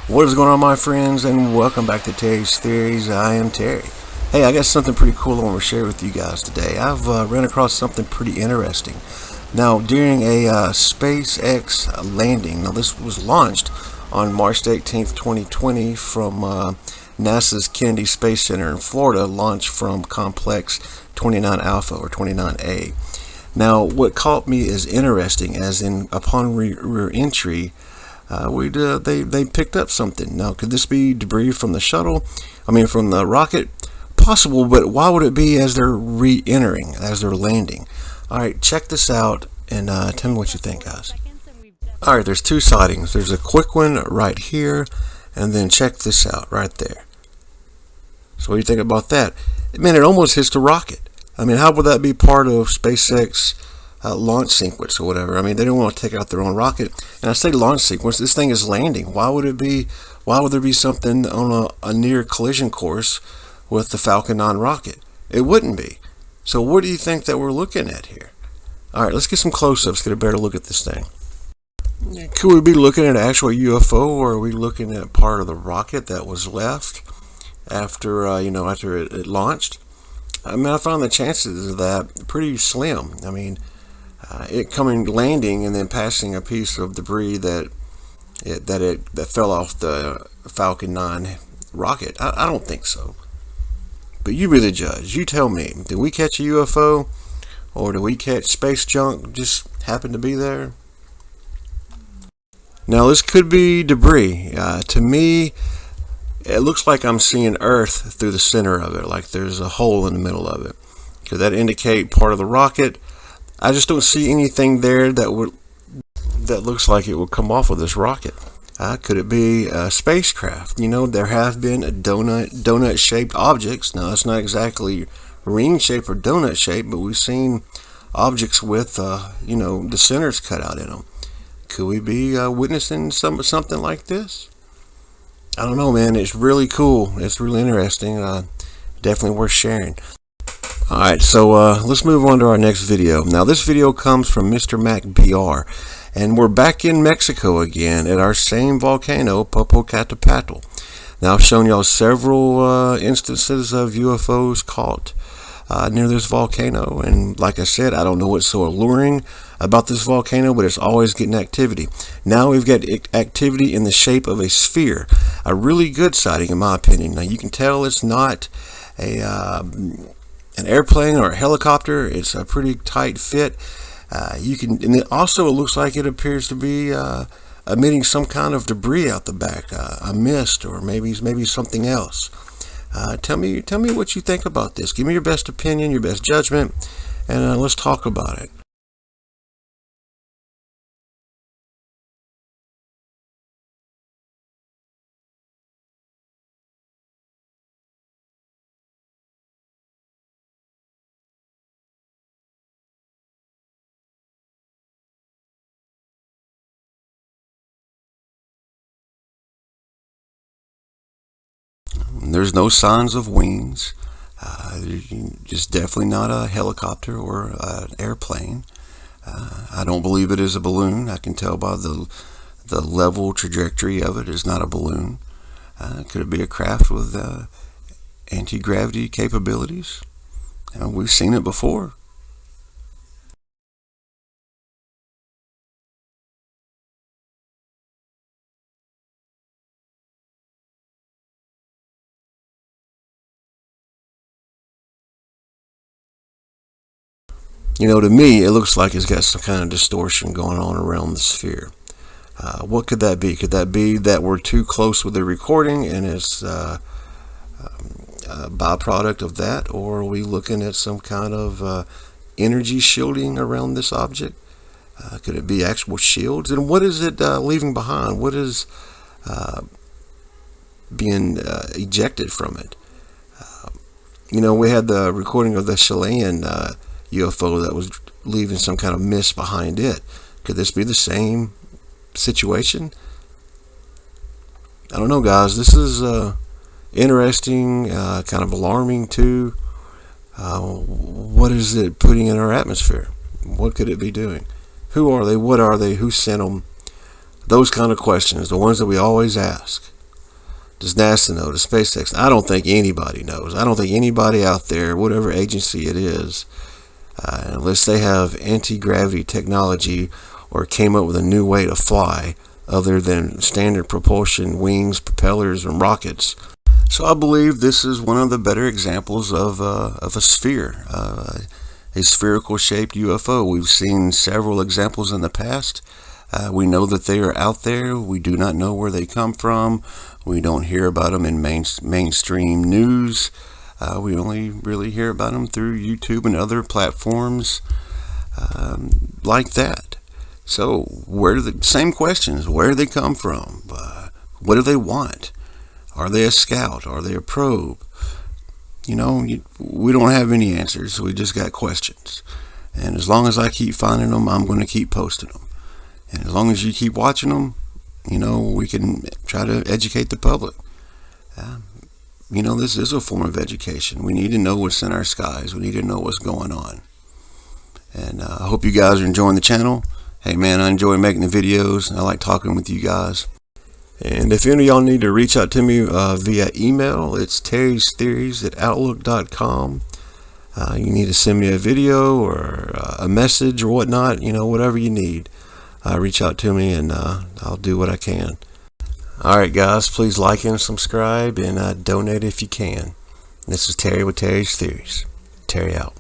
What is going on, my friends, and welcome back to Terry's Theories. I am Terry. Hey, I got something pretty cool I want to share with you guys today. I've ran across something pretty interesting. Now, during a SpaceX landing, now this was launched on March 18th, 2020 from NASA's Kennedy Space Center in Florida, launched from Complex 29 Alpha or 29A. Now, what caught me as interesting, as in upon re-entry, they picked up something. Now, could this be debris from the shuttle? I mean, from the rocket? Possible, but why would it be as they're re-entering, as they're landing? All right, check this out and tell me what you think, guys. All right, there's two sightings. There's a quick one right here, and then check this out right there. So what do you think about that? Man, it almost hits the rocket. I mean, how would that be part of SpaceX launch sequence or whatever? I mean, they don't want to take out their own rocket. And I say launch sequence, this thing is landing. Why would there be something on a near collision course with the Falcon 9 rocket? It wouldn't be. So what do you think that we're looking at here? All right, let's get some close-ups, get a better look at this thing. Could we be looking at an actual UFO, or are we looking at part of the rocket that was left after after it launched? I mean, I found the chances of that pretty slim. I mean, it landing and then passing a piece of debris that fell off the Falcon 9 rocket. I don't think so. But you be the judge. You tell me. Did we catch a UFO, or did we catch space junk just happened to be there? Now, this could be debris. To me, it looks like I'm seeing Earth through the center of it, like there's a hole in the middle of it. Could that indicate part of the rocket? I just don't see anything there that looks like it would come off of this rocket. Could it be a spacecraft? You know, there have been donut-shaped objects. Now, it's not exactly ring-shaped or donut-shaped, but we've seen objects with, the centers cut out in them. Could we be witnessing something like this? I don't know, man. It's really cool. It's really interesting. Definitely worth sharing. Alright, so let's move on to our next video. Now, this video comes from Mr. Mac BR, and we're back in Mexico again at our same volcano, Popocatepetl. Now, I've shown y'all several instances of UFOs caught near this volcano, and like I said, I don't know what's so alluring about this volcano, but it's always getting activity. Now we've got activity in the shape of a sphere, a really good sighting in my opinion. Now, you can tell it's not an airplane or a helicopter. It's a pretty tight fit. And it also looks like it appears to be emitting some kind of debris out the back, a mist, or maybe something else. Tell me what you think about this. Give me your best opinion, your best judgment, and let's talk about it. There's no signs of wings. Just definitely not a helicopter or an airplane. I don't believe it is a balloon. I can tell by the level trajectory of it is not a balloon. Could it be a craft with anti-gravity capabilities? We've seen it before. You know, to me, it looks like it's got some kind of distortion going on around the sphere. What could that be? Could that be that we're too close with the recording and it's a byproduct of that? Or are we looking at some kind of energy shielding around this object? Could it be actual shields? And what is it leaving behind? What is being ejected from it? We had the recording of the Chilean UFO that was leaving some kind of mist behind it. Could this be the same situation? I don't know, guys. This is interesting, kind of alarming too. What is it putting in our atmosphere? What could it be doing? Who are they? What are they? Who sent them? Those kind of questions, the ones that we always ask. Does NASA know? Does SpaceX? I don't think anybody knows. I don't think anybody out there, whatever agency it is, unless they have anti-gravity technology or came up with a new way to fly other than standard propulsion, wings, propellers, and rockets. So I believe this is one of the better examples of a sphere, a spherical shaped UFO. We've seen several examples in the past. We know that they are out there. We do not know where they come from. We don't hear about them in mainstream news. We only really hear about them through YouTube and other platforms like that. So same questions. Where do they come from? What do they want? Are they a scout? Are they a probe? We don't have any answers. We just got questions. And as long as I keep finding them, I'm going to keep posting them. And as long as you keep watching them, we can try to educate the public. This is a form of education. We need to know what's in our skies. We need to know what's going on. And I hope you guys are enjoying the channel. Hey man, I enjoy making the videos, and I like talking with you guys. And if any of y'all need to reach out to me via email, it's terrystheories@outlook.com. You need to send me a video or a message or whatnot, whatever you need. Reach out to me, and I'll do what I can. Alright guys, please like and subscribe, and donate if you can. This is Terry with Terry's Theories. Terry out.